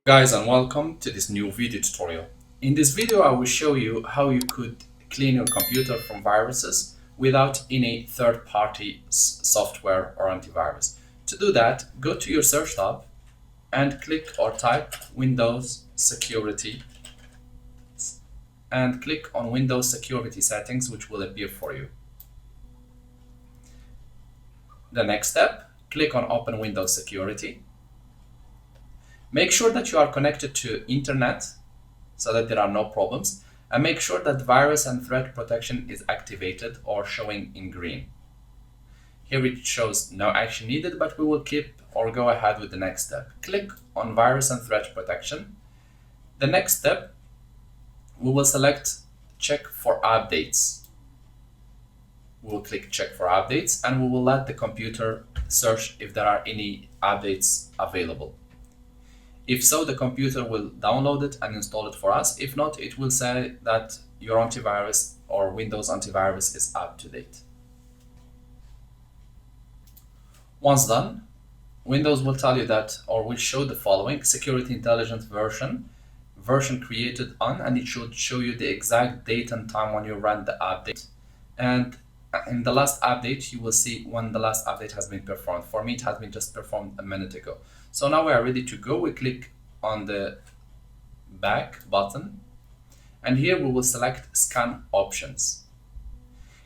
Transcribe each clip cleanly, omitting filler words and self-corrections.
Guys, and welcome to this new video tutorial. In this video I will show you how you could clean your computer from viruses without any third-party software or antivirus. To do that, go to your search tab and click or type Windows Security and click on Windows Security Settings, which will appear for you. The next step, click on Open Windows Security. Make sure that you are connected to internet so that there are no problems, and make sure that virus and threat protection is activated or showing in green. Here it shows no action needed, but we will keep or go ahead with the next step. Click on virus and threat protection. The next step, we will select check for updates. We will click check for updates and we will let the computer search if there are any updates available. If so, the computer will download it and install it for us. If not, it will say that your antivirus or Windows antivirus is up to date. Once done, Windows will tell you that, or will show the following: security intelligence version created on, and it should show you the exact date and time when you run the update. And in the last update, you will see when the last update has been performed. For me, it has been just performed a minute ago. So now we are ready to go. We click on the back button, and here we will select scan options.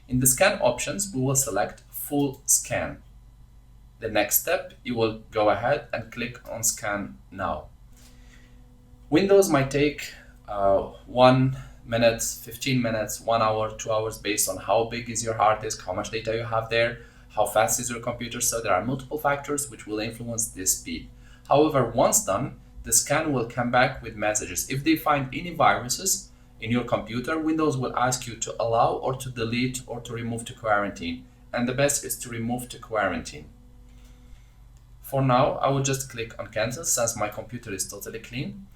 In the scan options, we will select full scan. The next step, you will go ahead and click on scan now. Windows might take 1 minute, 15 minutes, 1 hour, 2 hours, based on how big is your hard disk, how much data you have there, how fast is your computer. So there are multiple factors which will influence this speed. However, once done, the scan will come back with messages. If they find any viruses in your computer, Windows will ask you to allow or to delete or to remove to quarantine. And the best is to remove to quarantine. For now, I will just click on cancel since my computer is totally clean.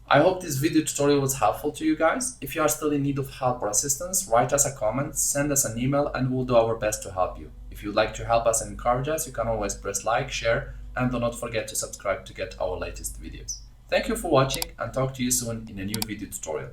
I hope this video tutorial was helpful to you guys. If you are still in need of help or assistance, write us a comment, send us an email, and we'll do our best to help you. If you'd like to help us and encourage us, you can always press like, share, and do not forget to subscribe to get our latest videos. Thank you for watching, and talk to you soon in a new video tutorial.